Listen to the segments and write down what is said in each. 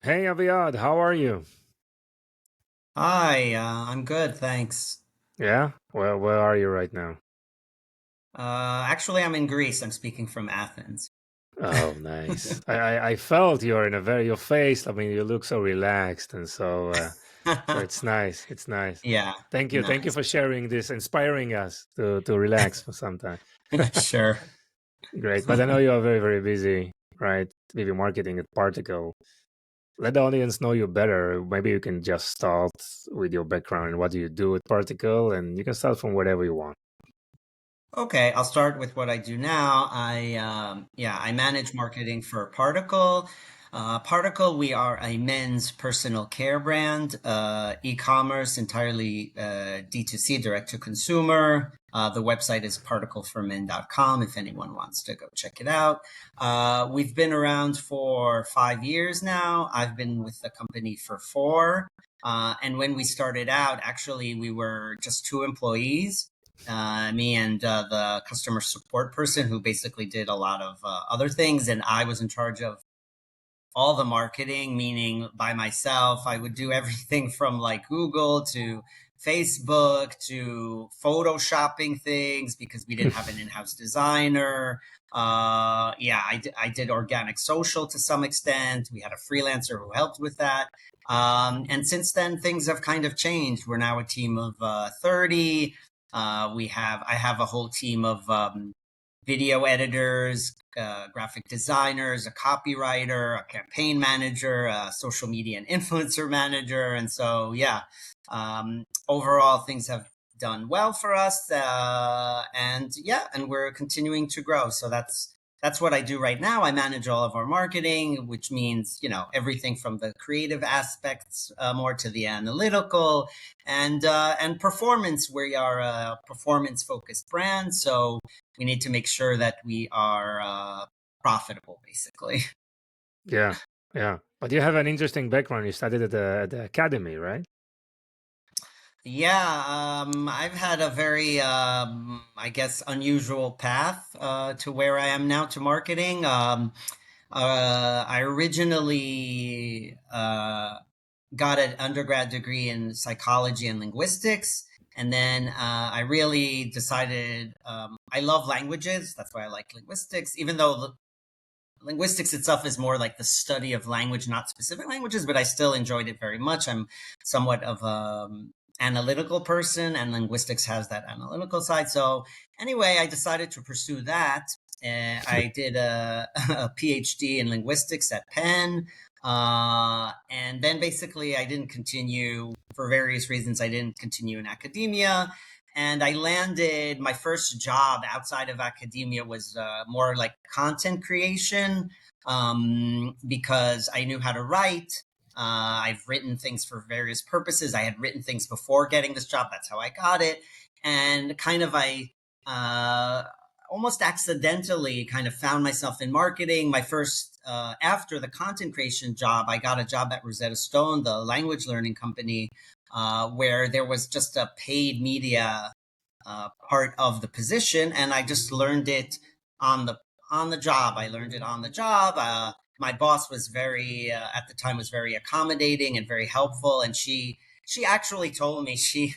Hey Aviad, how are you? Hi, I'm good, thanks. Yeah? Well, where are you right now? Actually, I'm in Greece. I'm speaking from Athens. Oh, nice. I felt you're in a very your face. I mean, you look so relaxed and so it's nice. It's nice. Yeah, Thank you nice. for sharing this, inspiring us to relax for some time. Sure. Great. But I know you are very busy, right? With your marketing at Particle. Let the audience know you better. Maybe you can just start with your background and what do you do at Particle, and you can start from whatever you want. Okay, I'll start with what I do now. I manage marketing for Particle. Particle, we are a men's personal care brand, e-commerce, entirely D2C, direct to consumer. The website is particleformen.com if anyone wants to go check it out. We've been around for 5 years now. I've been with the company for four. And when we started out, actually, we were just two employees, me and the customer support person who basically did a lot of other things. And I was in charge of all the marketing, meaning by myself. I would do everything from like Google to Facebook to photoshopping things because we didn't have an in-house designer. I did organic social to some extent. We had a freelancer who helped with that. And since then, things have kind of changed. We're now a team of 30. I have a whole team of video editors, graphic designers, a copywriter, a campaign manager, a social media and influencer manager. And so, overall things have done well for us. And we're continuing to grow. So that's what I do right now. I manage all of our marketing, which means, everything from the creative aspects more to the analytical and performance. We are a performance focused brand. So we need to make sure that we are profitable, basically. Yeah, yeah. But you have an interesting background. You studied at the academy, right? Yeah, I've had a very, I guess, unusual path to where I am now to marketing. I originally got an undergrad degree in psychology and linguistics. And then I really decided I love languages. That's why I like linguistics, even though linguistics itself is more like the study of language, not specific languages, but I still enjoyed it very much. I'm somewhat of an analytical person, and linguistics has that analytical side. So anyway, I decided to pursue that. I did a PhD in linguistics at Penn. And then basically I didn't continue for various reasons. I didn't continue in academia. And I landed my first job outside of academia was more like content creation because I knew how to write. I've written things for various purposes. I had written things before getting this job. That's how I got it. And I uh, almost accidentally kind of found myself in marketing. My first, after the content creation job, I got a job at Rosetta Stone, the language learning company, where there was just a paid media part of the position, and I just learned it on the job. I learned it on the job. My boss was very at the time was very accommodating and very helpful, and she actually told me she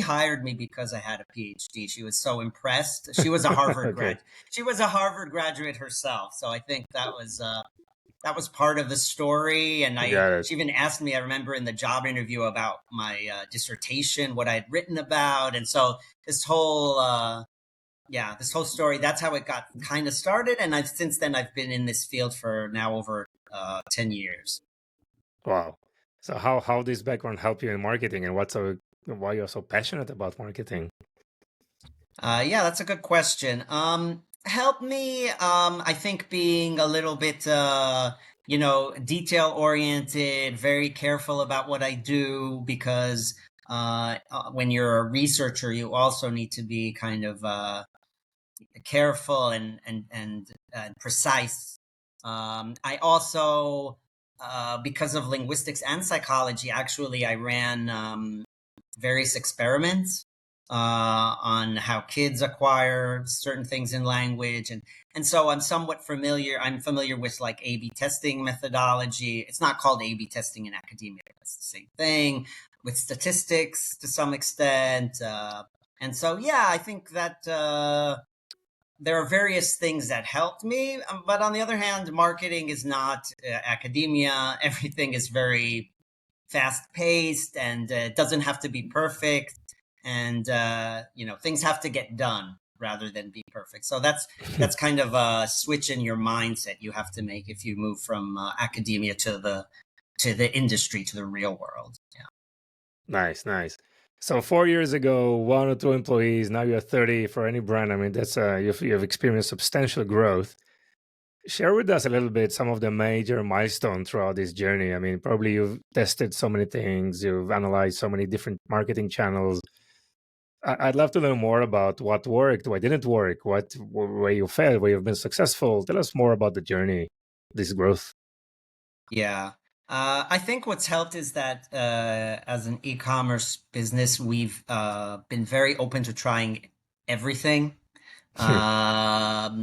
hired me because I had a PhD. She was so impressed. She was a Harvard Okay, grad. She was a Harvard graduate herself, so I think that was part of the story. And got it. she even asked me, I remember in the job interview, about my dissertation, what I had written about. And so this whole, this whole story, that's how it got kind of started. And since then I've been in this field for now over 10 years. Wow. So how this background help you in marketing and why you're so passionate about marketing? Yeah, that's a good question. Help me, I think being a little bit, detail oriented, very careful about what I do because when you're a researcher, you also need to be kind of careful and precise. I also, because of linguistics and psychology, actually, I ran various experiments on how kids acquire certain things in language, and so I'm somewhat familiar. I'm familiar with like A/B testing methodology. It's not called A/B testing in academia, but it's the same thing with statistics to some extent. And so, yeah, I think that there are various things that helped me. But on the other hand, marketing is not academia. Everything is very fast paced, and it doesn't have to be perfect. And things have to get done rather than be perfect. So that's kind of a switch in your mindset you have to make if you move from academia to the industry, to the real world. Yeah. Nice, nice. So 4 years ago, 1 or 2 employees. Now you're 30 for any brand. I mean, that's you've experienced substantial growth. Share with us a little bit some of the major milestones throughout this journey. I mean, probably you've tested so many things, you've analyzed so many different marketing channels. I'd love to learn more about what worked, what didn't work, where you failed, where you've been successful. Tell us more about the journey, this growth. Yeah. I think what's helped is that as an e-commerce business, we've been very open to trying everything, but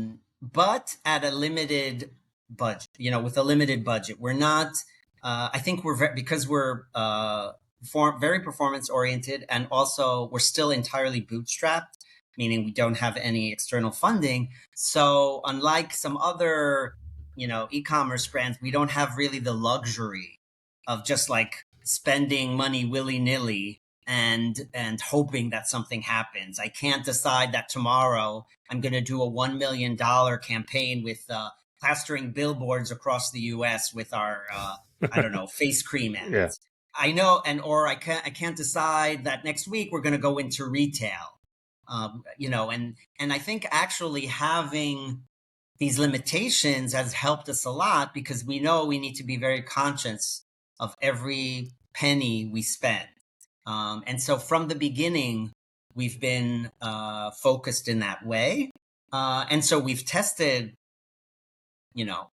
at a limited budget. With a limited budget, we're not. I think because we're very performance oriented, and also we're still entirely bootstrapped, meaning we don't have any external funding. So unlike some other e-commerce brands, we don't have really the luxury of just like spending money willy-nilly and hoping that something happens. I can't decide that tomorrow I'm going to do a $1 million campaign with plastering billboards across the U.S. with our I don't know, face cream Yeah. ads. I know, or I can't decide that next week we're going to go into retail. And I think actually having these limitations has helped us a lot, because we know we need to be very conscious of every penny we spend. And so from the beginning, we've been focused in that way. And so we've tested, you know,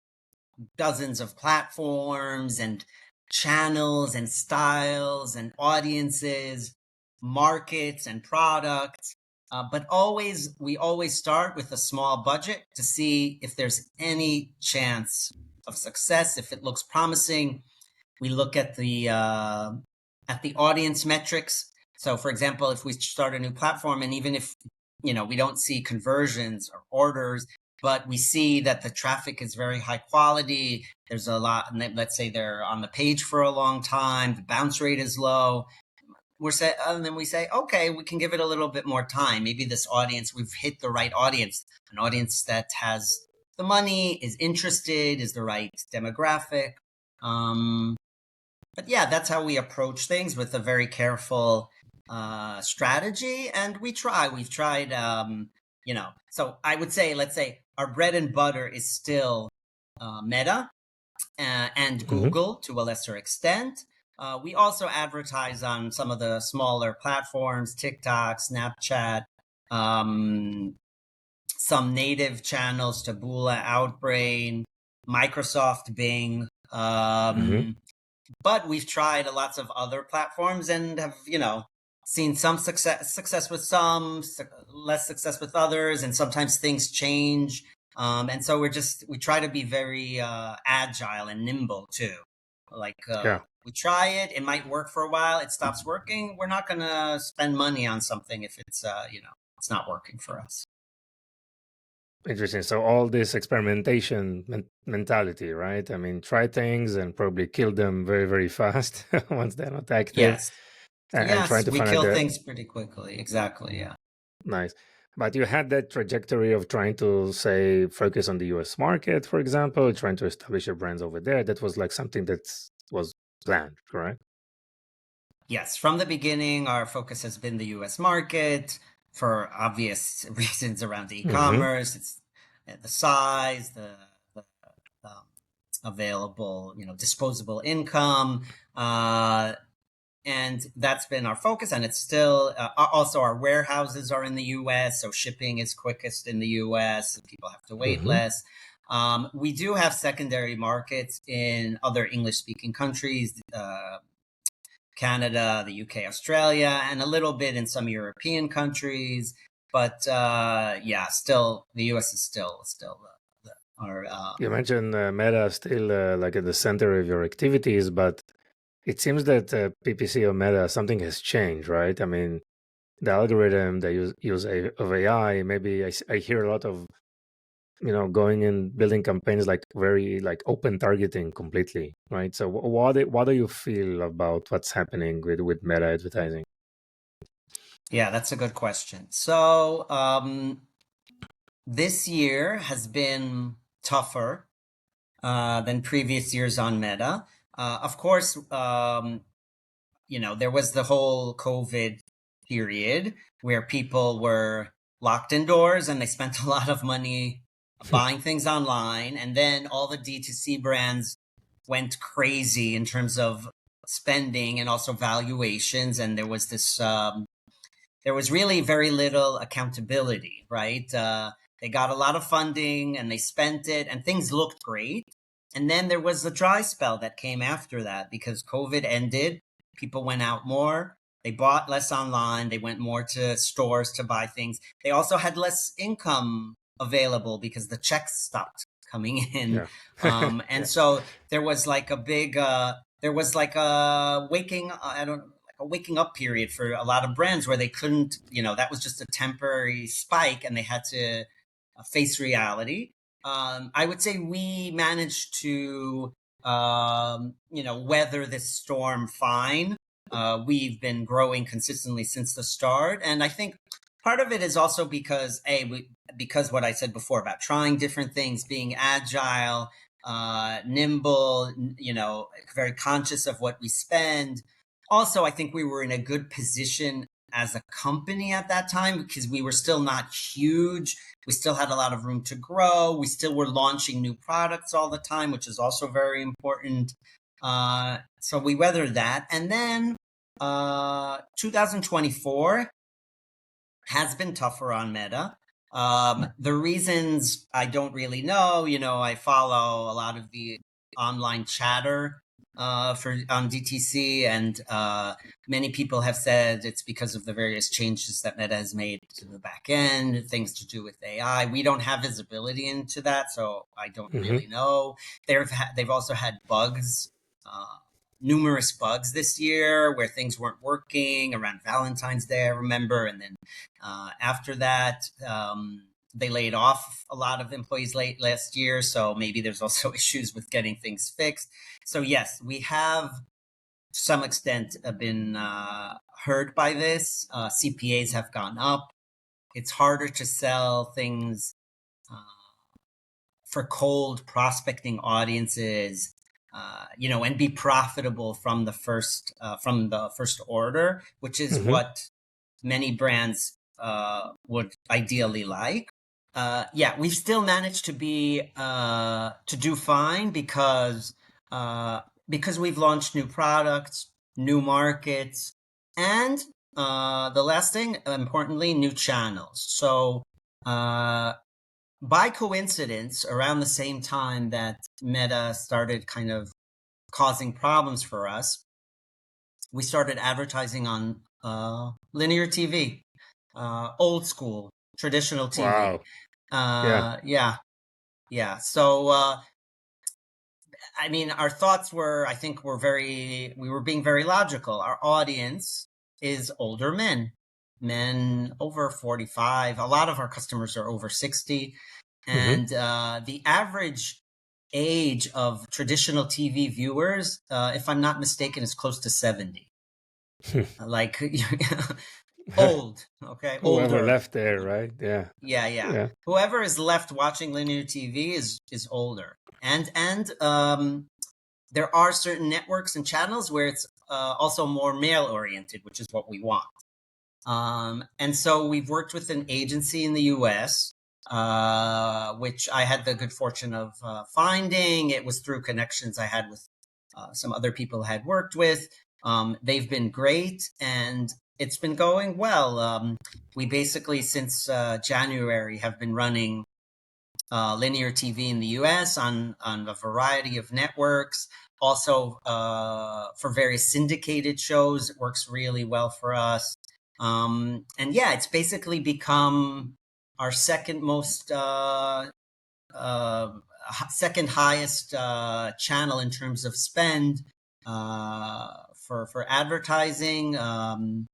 dozens of platforms and channels and styles and audiences, markets and products. But we always start with a small budget to see if there's any chance of success. If it looks promising, we look at the audience metrics. So, for example, if we start a new platform, and even if we don't see conversions or orders, but we see that the traffic is very high quality, there's a lot, and let's say they're on the page for a long time, the bounce rate is low, and then we say, okay, we can give it a little bit more time. Maybe this audience, we've hit the right audience, an audience that has the money, is interested, is the right demographic. But yeah, that's how we approach things, with a very careful strategy. And we've tried, so I would say, let's say our bread and butter is still Meta and Hmm. Google to a lesser extent. We also advertise on some of the smaller platforms, TikTok, Snapchat, some native channels, Taboola, Outbrain, Microsoft Bing. Hmm. But we've tried lots of other platforms and have, seen some success with some, less success with others, and sometimes things change. And so we try to be very agile and nimble too. Like Yeah. we try it, it might work for a while, it stops working. We're not going to spend money on something if it's it's not working for us. Interesting. So all this experimentation mentality, right? I mean, try things and probably kill them very, very fast once they're not active, Yes. and trying Yes, to we find out kill the things pretty quickly. Exactly. Yeah. nice. But you had that trajectory of trying to say focus on the US market, for example, trying to establish your brands over there. That was like something that was planned, correct? Yes, from the beginning, our focus has been the US market for obvious reasons around Mm-hmm. e-commerce. It's the size, the um, available, disposable income. And that's been our focus. And it's still also, our warehouses are in the US, so shipping is quickest in the US. People have to wait Mm-hmm. less. We do have secondary markets in other English speaking countries. Canada, the UK, Australia, and a little bit in some European countries. But yeah, still the US is still our You mentioned Meta still like at the center of your activities, but it seems that PPC or Meta, something has changed, right? I mean, the algorithm they use of AI, maybe I hear a lot of, going and building campaigns like very like open targeting completely, right? So what do you feel about what's happening with Meta advertising? yeah, that's a good question. So this year has been tougher than previous years on Meta. Of course, there was the whole COVID period where people were locked indoors and they spent a lot of money buying things online. And then all the D2C brands went crazy in terms of spending and also valuations. And there was really very little accountability, right? They got a lot of funding and they spent it and things looked great. And then there was the dry spell that came after that because COVID ended. People went out more. They bought less online. They went more to stores to buy things. They also had less income available because the checks stopped coming in. Yeah. And Yeah. so there was like a big, there was like a waking, I don't a waking up period for a lot of brands where they couldn't, that was just a temporary spike and they had to face reality. I would say we managed to, weather this storm fine. We've been growing consistently since the start. And I think part of it is also because, because what I said before about trying different things, being agile, nimble, very conscious of what we spend. Also, I think we were in a good position as a company at that time because we were still not huge. We still had a lot of room to grow. We still were launching new products all the time, which is also very important. So we weathered that. And then 2024 has been tougher on Meta. The reasons I don't really know. I follow a lot of the online chatter on DTC, and many people have said it's because of the various changes that Meta has made to the back end, things to do with AI. We don't have visibility into that, so I don't really know. They've also had bugs. Numerous bugs this year where things weren't working around Valentine's Day, I remember. And then after that, they laid off a lot of employees late last year. So maybe there's also issues with getting things fixed. So yes, we have to some extent been hurt by this. CPAs have gone up. It's harder to sell things for cold prospecting audiences, and be profitable from the first order, which is what many brands would ideally like. Yeah, we've still managed to do fine because we've launched new products, new markets, and the last thing, importantly, new channels. So by coincidence, around the same time that Meta started kind of causing problems for us, we started advertising on linear TV, old school, traditional TV. Wow. Yeah. Yeah. So, I mean, our thoughts were, I think, we were being very logical. Our audience is older men over 45. A lot of our customers are over 60. And the average age of traditional TV viewers, if I'm not mistaken, is close to 70. Like old, okay, Whoever older. left there, right? Yeah. Yeah. Yeah. Whoever is left watching linear TV is older, and there are certain networks and channels where it's also more male oriented, which is what we want. And so we've worked with an agency in the US, which I had the good fortune of finding. It was through connections I had with some other people I had worked with. They've been great and it's been going well. We basically, since January, have been running linear TV in the US on a variety of networks. also for various syndicated shows, it works really well for us. And yeah, it's basically become our second most uh, second highest channel in terms of spend for advertising. And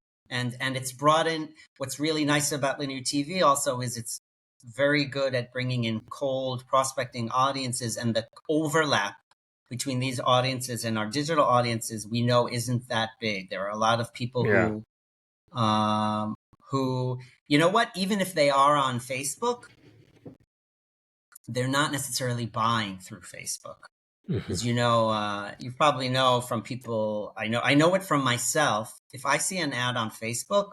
it's brought in, what's really nice about linear TV also is it's very good at bringing in cold prospecting audiences, and the overlap between these audiences and our digital audiences we know isn't that big. There are a lot of people Yeah. who, you know what, even if they are on Facebook, they're not necessarily buying through Facebook. Mhm. As you know, you probably know from people I know it from myself. If I see an ad on Facebook,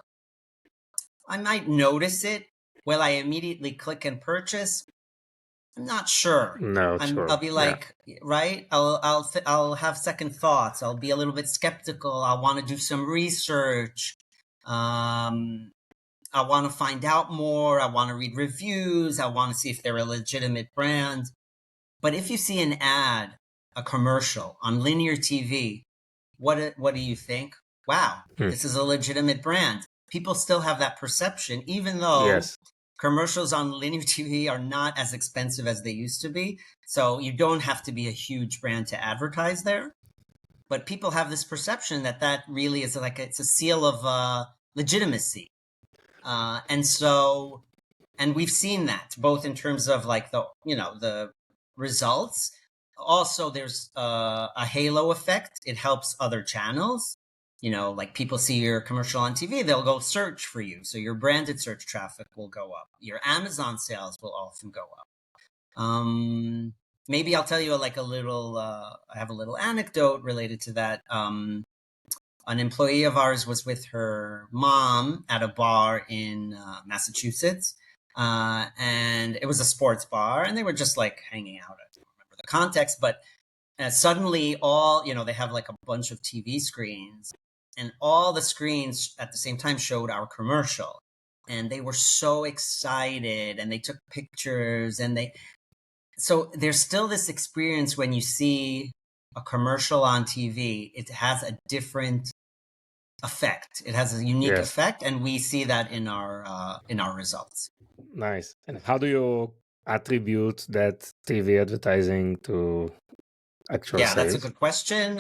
I might notice it. Will I immediately click and purchase? I'm not sure. No, I'll sure. be Yeah. like, right? I'll have second thoughts. I'll be a little bit skeptical. I want to do some research. Um, I want to find out more. I want to read reviews. I want to see if they're a legitimate brand. But if you see an ad, a commercial on linear TV, what do you think? Wow, Hmm. this is a legitimate brand. People still have that perception, even though Yes. commercials on linear TV are not as expensive as they used to be. So you don't have to be a huge brand to advertise there. But people have this perception that that really is like it's a seal of legitimacy. And so, and we've seen that both in terms of like the results. Also, there's a halo effect. It helps other channels. Like people see your commercial on TV, they'll go search for you. So your branded search traffic will go up. Your Amazon sales will often go up. Maybe I'll tell you like a little. I have a little anecdote related to that. An employee of ours was with her mom at a bar in Massachusetts, and it was a sports bar, and they were just like hanging out. I don't remember the context, but suddenly they have like a bunch of TV screens, and all the screens at the same time showed our commercial, and they were so excited, and they took pictures, so there's still this experience when you see a commercial on TV. It has a different effect. It has a unique Yes. effect, and we see that in our results. Nice. And how do you attribute that TV advertising to actual Yeah, that's a sales? good question.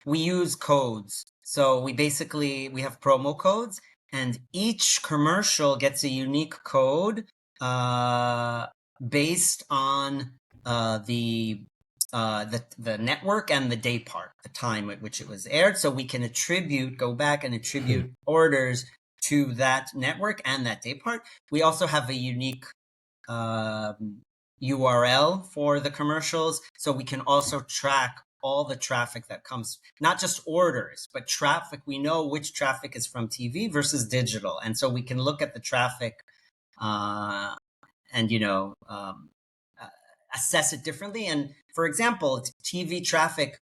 We use codes. So we have promo codes, and each commercial gets a unique code uh, based on the network and the day part, the time at which it was aired. So we can go back and attribute orders to that network and that day part. We also have a unique URL for the commercials, so we can also track all the traffic that comes, not just orders, but traffic. We know which traffic is from TV versus digital, and so we can look at the traffic uh, and assess it differently. And for example, TV traffic.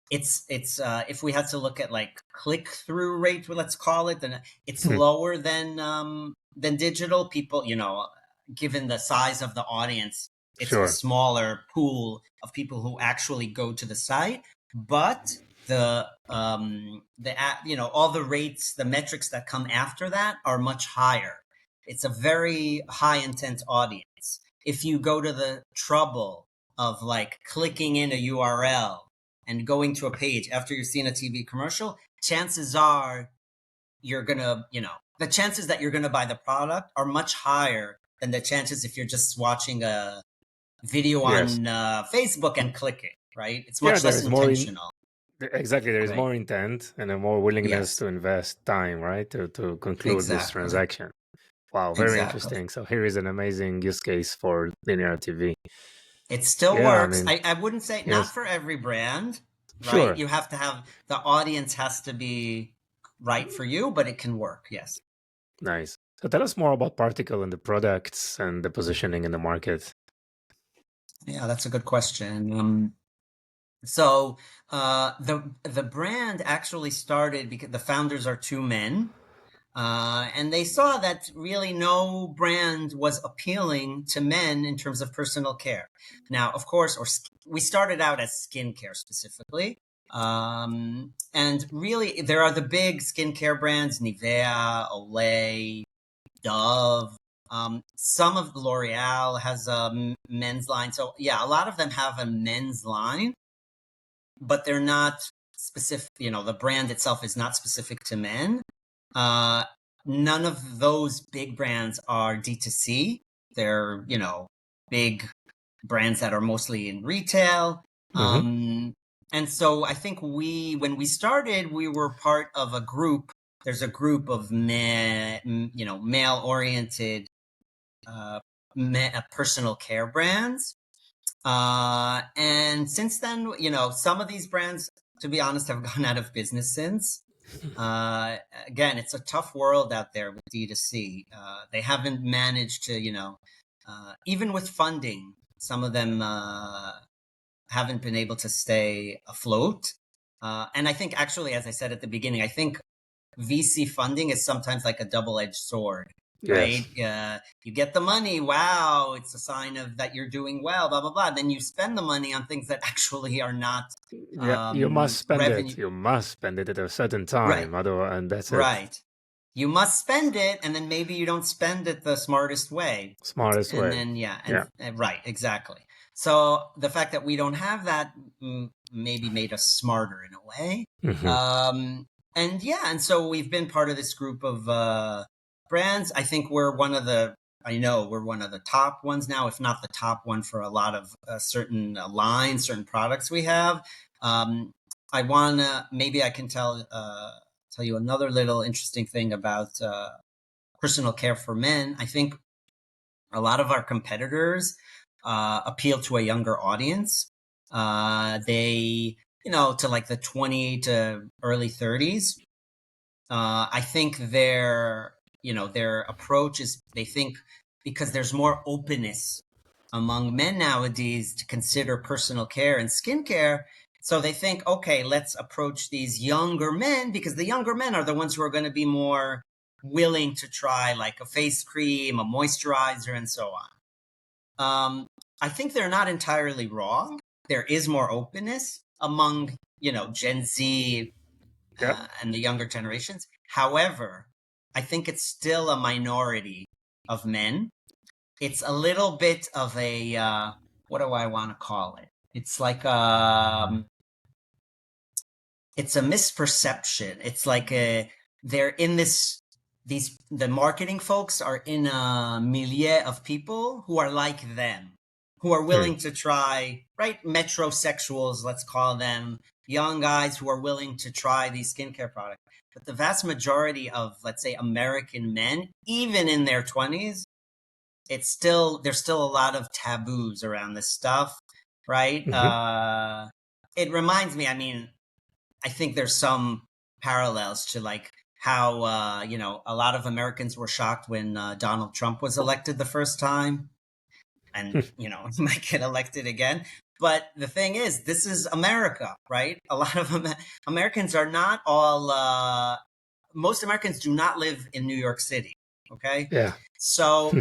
It's if we had to look at like click through rate, let's call it, then it's lower than digital. People, given the size of the audience, it's a Sure. smaller pool of people who actually go to the site. But all the rates, the metrics that come after that are much higher. It's a very high intent audience. If you go to the trouble of like clicking in a URL and going to a page after you've seen a TV commercial, chances are the chances that you're going to buy the product are much higher than the chances if you're just watching a video Yes. on Facebook and clicking, right? It's Yeah, much there less is more in intentional, exactly, there is right? more intent and a more willingness Yes, to invest time, right? To conclude this exactly. transaction. Wow, very Exactly. interesting. So here is an amazing use case for linear TV. It still Yeah, I works. mean, I wouldn't say not yes, for every brand, right? sure. You have to have the audience has to be right for you, but it can work. Yes. Nice. So tell us more about Particle and the products and the positioning in the market. Yeah, that's a good question. So the brand actually started because the founders are two men. And they saw that really no brand was appealing to men in terms of personal care. Now, of course, we started out as skincare specifically. And really, there are the big skincare brands, Nivea, Olay, Dove. Some of L'Oreal has a men's line. So yeah, a lot of them have a men's line, but they're not specific. The brand itself is not specific to men. Uh, None of those big brands are D2C. They're, big brands that are mostly in retail. Hmm. And so I think when we started, we were part of a group. There's a group of male oriented, uh, personal care brands. And since then, some of these brands, to be honest, have gone out of business since. Uh, Again, it's a tough world out there with D2C. They haven't managed to, even with funding, some of them haven't been able to stay afloat. And I think, actually, as I said at the beginning, I think VC funding is sometimes like a double-edged sword, Yes. right? You get the money, wow, it's a sign of that you're doing well, blah blah blah. Then you spend the money on things that actually are not Yeah, you must spend it. revenue. You must spend it at a certain Right, time, otherwise, and that's it. right. You must spend it, and then maybe you don't spend it the smartest way, Smartest and way. then yeah, Yeah. and right, exactly. So the fact that we don't have that maybe made us smarter in a way. Hmm. And yeah, and so we've been part of this group of brands. I think I know we're one of the top ones now, if not the top one for a lot of certain lines, certain products we have. Um, maybe I can tell you another little interesting thing about personal care for men. I think a lot of our competitors appeal to a younger audience. They, to like the 20 to early 30s. I think their approach is, they think, because there's more openness among men nowadays to consider personal care and skincare. So they think, okay, let's approach these younger men, because the younger men are the ones who are going to be more willing to try like a face cream, a moisturizer, and so on. I think they're not entirely wrong. There is more openness among, Gen Z Yeah. and the younger generations. However, I think it's still a minority of men. It's a little bit of a what do I want to call it? It's like it's a misperception. It's like they're in the marketing folks are in a milieu of people who are like them, who are Hmm. willing to try, right? Metrosexuals, let's call them, young guys who are willing to try these skincare products. But the vast majority of, let's say, American men, even in their 20s, there's still a lot of taboos around this stuff, right? Hmm. It reminds me, I mean, I think there's some parallels to like how a lot of Americans were shocked when Donald Trump was elected the first time, and he might get elected again. But the thing is, this is America, right? A lot of Americans are not all. Most Americans do not live in New York City. Okay, Yeah. so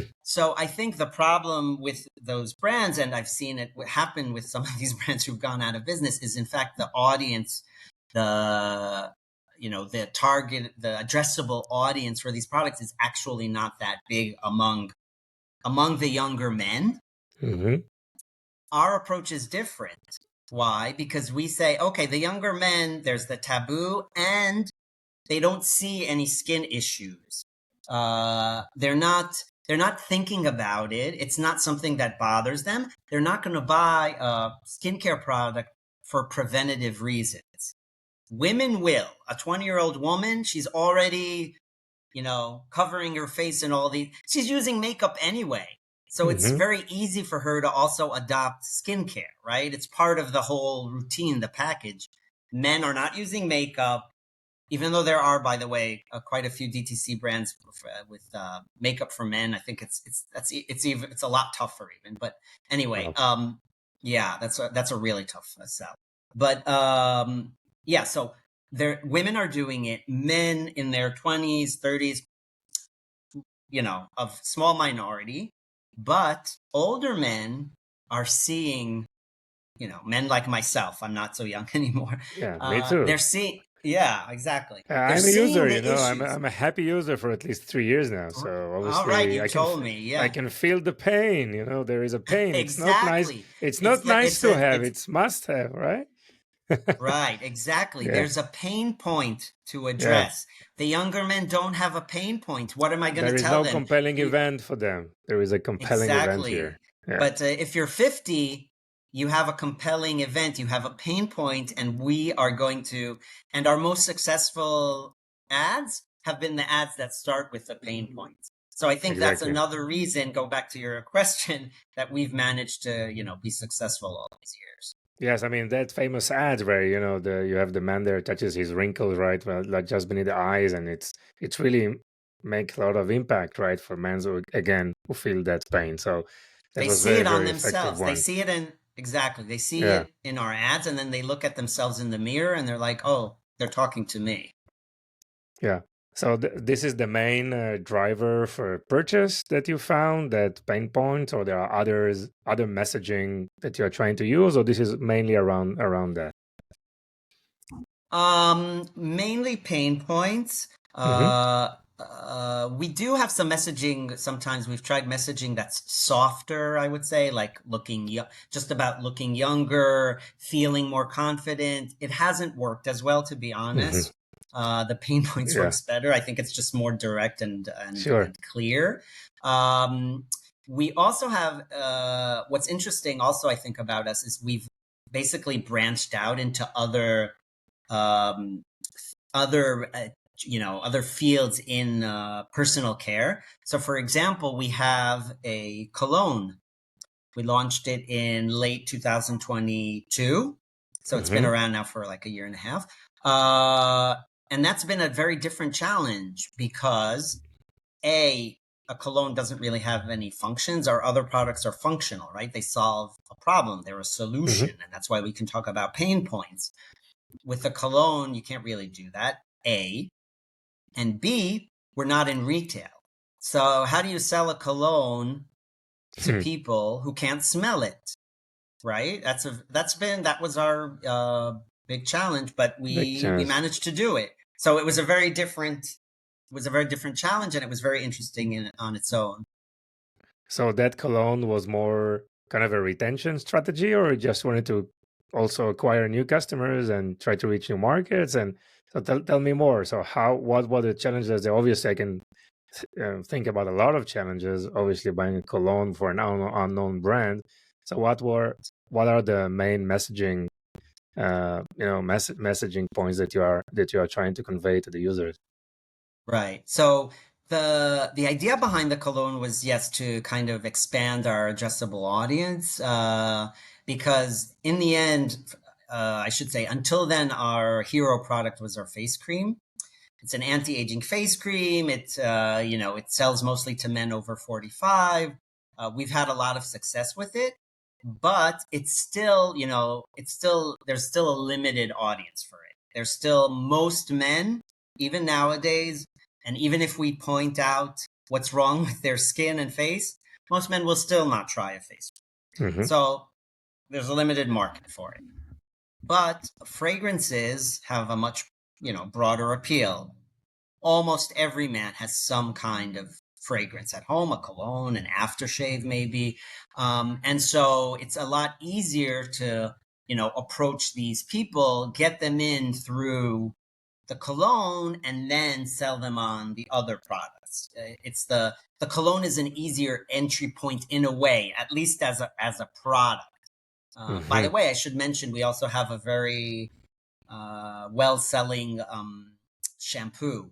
I think the problem with those brands, and I've seen it happen with some of these brands who've gone out of business, is in fact the audience, the the target, the addressable audience for these products is actually not that big among the younger men. Hmm. Our approach is different. Why? Because we say, okay, the younger men, there's the taboo, and they don't see any skin issues. They're not thinking about it. It's not something that bothers them. They're not going to buy a skincare product for preventative reasons. Women will. A 20-year-old woman, she's already, covering her face and all these. She's using makeup anyway. So it's Hmm. very easy for her to also adopt skincare, right? It's part of the whole routine, the package. Men are not using makeup, even though there are, by the way, quite a few DTC brands with makeup for men. I think it's a lot tougher even. But anyway, Wow. yeah, that's a really tough sell. But yeah, so women are doing it, men in their 20s, 30s, of small minority, but older men are seeing, men like myself. I'm not so young anymore. Yeah, me too. They're seeing, yeah, exactly. They're I'm a seeing user, the I'm issues. I'm a happy user for at least 3 years now. So All right, obviously you told me, I yeah. can feel the pain. There is a pain. It's not nice. Exactly. It's It's not nice to have. it's It's must have, right? right, exactly. Yeah, There's a pain point to yeah. address. The younger men don't have a pain point. What am I going to There is tell no them? compelling You event for them. There is a compelling event exactly. here. Yeah, But if you're 50, you have a compelling event, you have a pain point, and we are going to, and our most successful ads have been the ads that start with the pain points. So I think that's exactly. another reason, go back to your question, that we've managed to, be successful all these years. Yes, I mean that famous ad where you have the man there touches his wrinkles, right? Well, like just beneath the eyes, and it's really make a lot of impact, right, for men who again who feel that pain. So that They was see very it on very effective themselves. They one. see it in, exactly. They see Yeah, it in our ads, and then they look at themselves in the mirror and they're like, oh, they're talking to me. yeah. So this is the main driver for purchase that you found, that pain point, or there are other messaging that you are trying to use, or this is mainly around that. Mainly pain points. Mm-hmm. We do have some messaging. Sometimes we've tried messaging that's softer, I would say, like just about looking younger, feeling more confident. It hasn't worked as well, to be Mm-hmm. honest. The pain points Yeah, works better. I think it's just more direct sure. and clear. Um, we also have what's interesting also, I think, about us is we've basically branched out into um, other other fields in personal care. So, for example, we have a cologne. We launched it in late 2022, so it's been Mm-hmm. around now for like a year and a half. Uh, and that's been a very different challenge because a a cologne doesn't really have any functions. Our other products are functional, right? They solve a problem. They're a solution, Mm-hmm. and that's why we can talk about pain points. With a cologne, you can't really do that. A. And B, we're not in retail. So how do you sell a cologne to people who can't smell it? Right? That was our big challenge, but Big we chance. managed to do it. So it was a very different challenge, and it was very interesting on its own. So that cologne was more kind of a retention strategy, or you just wanted to also acquire new customers and try to reach new markets? And so tell me more. So what were the challenges there? Obviously, I can think about a lot of challenges. Obviously, buying a cologne for an unknown brand. So what are the main messaging messaging points that you are trying to convey to the users? Right. So the idea behind the cologne was, yes, to kind of expand our addressable audience, because in the end, I should say, until then, our hero product was our face cream. It's an anti-aging face cream. It sells mostly to men over 45. We've had a lot of success with it, but there's still a limited audience for it. There's still most men, even nowadays, and even if we point out what's wrong with their skin and face, most men will still not try a face cream. Hmm. So there's a limited market for it. But fragrances have a much, broader appeal. Almost every man has some kind of fragrance at home, a cologne, an aftershave, maybe. And so it's a lot easier to, approach these people, get them in through the cologne, and then sell them on the other products. It's the cologne is an easier entry point in a way, at least as a product. By Hmm. the way, I should mention we also have a very well-selling shampoo,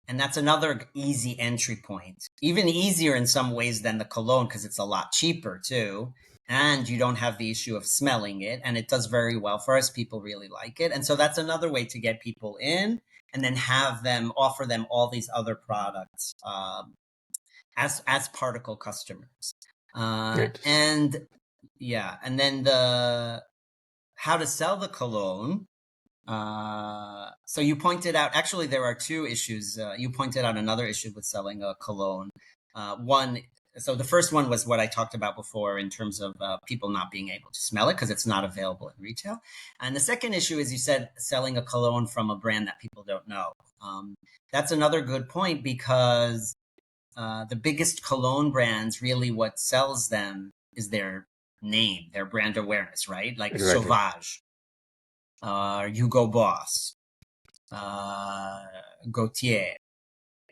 and that's another easy entry point. Even easier in some ways than the cologne because it's a lot cheaper too. And you don't have the issue of smelling it. And it does very well for us. People really like it. And so that's another way to get people in and then offer them all these other products as particle customers. Yes. And yeah, and then how to sell the cologne. So you pointed out, actually, there are two issues. You pointed out another issue with selling a cologne. One, so the first one was what I talked about before in terms of people not being able to smell it because it's not available in retail. And the second issue is you said selling a cologne from a brand that people don't know. That's another good point because the biggest cologne brands, really what sells them is their name, their brand awareness, right? Like Exactly. Sauvage, Hugo Boss, Gautier.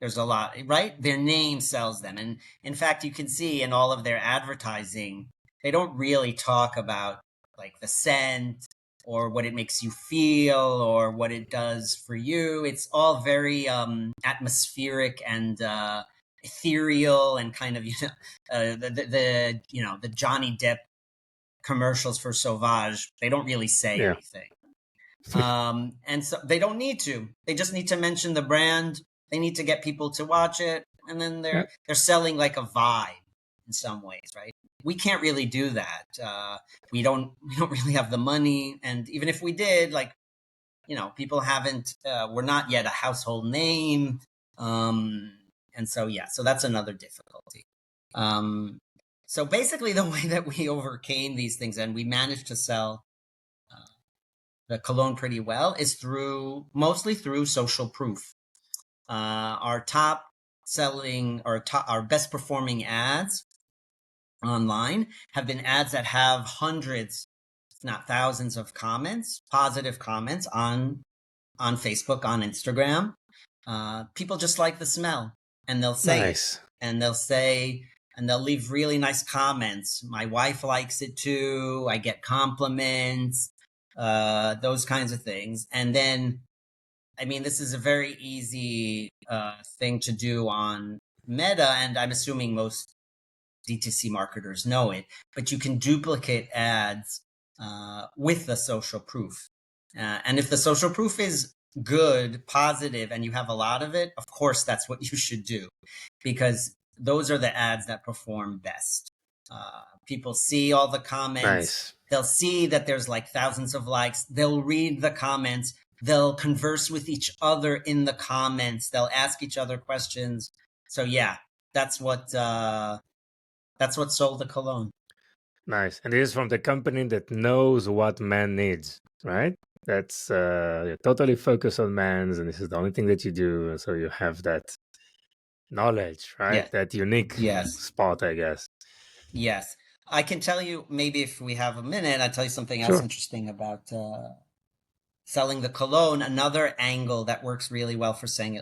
There's a lot, right? Their name sells them. And in fact, you can see in all of their advertising, they don't really talk about like the scent or what it makes you feel or what it does for you. It's all very atmospheric and ethereal and kind of, the Johnny Depp commercials for Sauvage. They don't really say Yeah. anything. And so they don't need to. They just need to mention the brand. They need to get people to watch it, and then Yeah. they're selling like a vibe in some ways, right? We can't really do that. We don't really have the money, and even if we did, like people haven't. We're not yet a household name, and so yeah, so that's another difficulty. So basically, the way that we overcame these things and we managed to sell the cologne pretty well is mostly through social proof. Our top selling or our best performing ads online have been ads that have hundreds, if not thousands of comments, positive comments on Facebook, on Instagram. People just like the smell and they'll say it Nice. and they'll say, and they'll leave really nice comments. My wife likes it too. I get compliments, those kinds of things. And then, I mean, this is a very easy thing to do on Meta, and I'm assuming most DTC marketers know it, but you can duplicate ads with the social proof. And if the social proof is good, positive, and you have a lot of it, of course, that's what you should do because those are the ads that perform best. People see all the comments. Nice. They'll see that there's like thousands of likes. They'll read the comments. They'll converse with each other in the comments. They'll ask each other questions. So yeah, that's what sold the cologne. Nice. And this is from the company that knows what man needs, right? That's you're totally focused on men's, and this is the only thing that you do. And so you have that knowledge, right? Yes, That unique yes, spot, I guess. yes. I can tell you, maybe if we have a minute, I'll tell you something else Sure. interesting about selling the cologne. Another angle that works really well for selling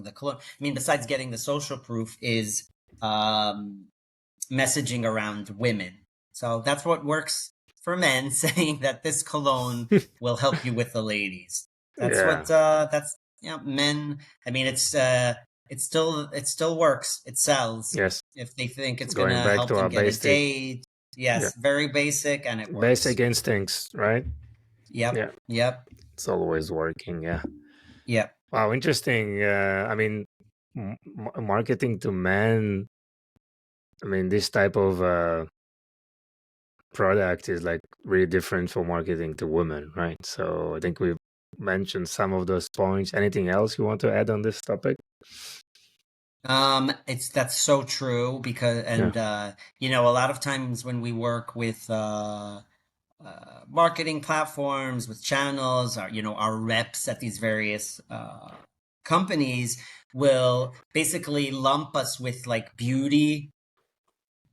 the cologne. I mean, besides getting the social proof, is messaging around women. So that's what works for men, saying that this cologne will help you with the ladies. That's Yeah. what men. I mean, it still works. It sells Yes. if they think it's Going gonna back help to them our get a basic, date. yeah, Yes, very basic, and it works. basic instincts, right? Yep, Yeah. yep, It's always working. Yeah. yep. Wow. Interesting. I mean, marketing to men. I mean, this type of product is like really different from marketing to women, right? So I think we mentioned some of those points. Anything else you want to add on this topic? That's so true because, Yeah. and a lot of times when we work with marketing platforms, with channels, our reps at these various companies will basically lump us with like beauty,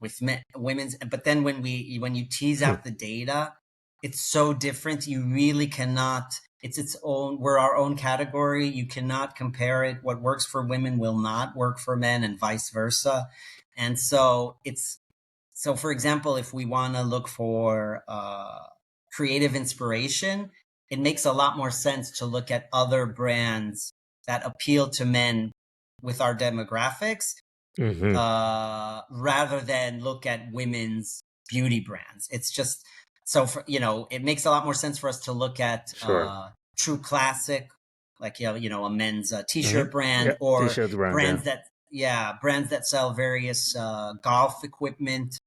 with women's, but then when you tease out the data, it's so different. You really cannot. It's its own. We're our own category. You cannot compare it. What works for women will not work for men, and vice versa. And so, for example, if we want to look for creative inspiration, it makes a lot more sense to look at other brands that appeal to men with our demographics, Mm-hmm. rather than look at women's beauty brands. It's just so it makes a lot more sense for us to look at Sure. True Classic, like a men's Mm-hmm. t-shirt brand, Yeah. or T-shirt brand. Yeah. brands that sell various golf equipment.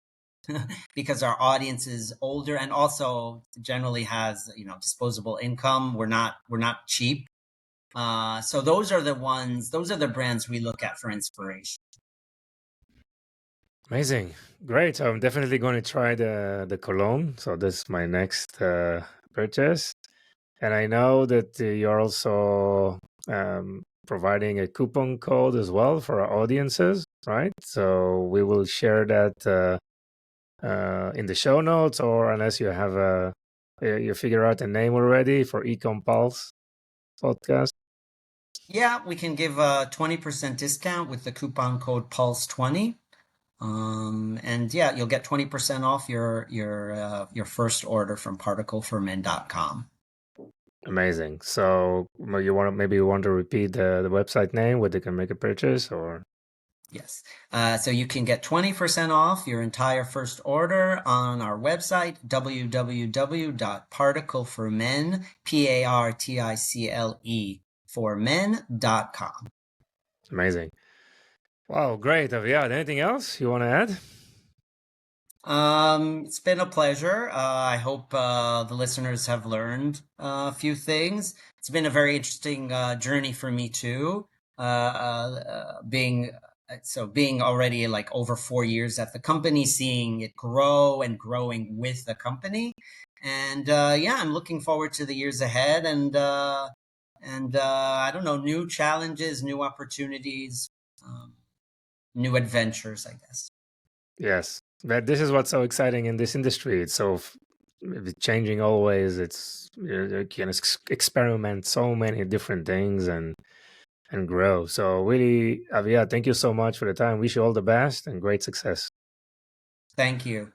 because our audience is older and also generally has, disposable income. We're not cheap. So those are the brands we look at for inspiration. Amazing. Great. So I'm definitely going to try the cologne. So this is my next purchase. And I know that you're also providing a coupon code as well for our audiences, right? So we will share that in the show notes, or unless you have you figure out a name already for eCom Pulse podcast. Yeah, we can give a 20% discount with the coupon code Pulse20. And yeah, you'll get 20% off your first order from particleformen.com. Amazing. So you want to repeat the website name where they can make a purchase, or Yes. So you can get 20% off your entire first order on our website, www.particleformen, Particle for men.com. amazing. Wow, great. Aviad, anything else you want to add? It's been a pleasure. I hope the listeners have learned a few things. It's been a very interesting journey for me too. Being already like over 4 years at the company, seeing it grow and growing with the company, and yeah, I'm looking forward to the years ahead, and I don't know, new challenges, new opportunities, new adventures, I guess. Yes, but this is what's so exciting in this industry. It's it's changing always. You can experiment so many different things and grow. So really, Aviad, thank you so much for the time. Wish you all the best and great success. Thank you.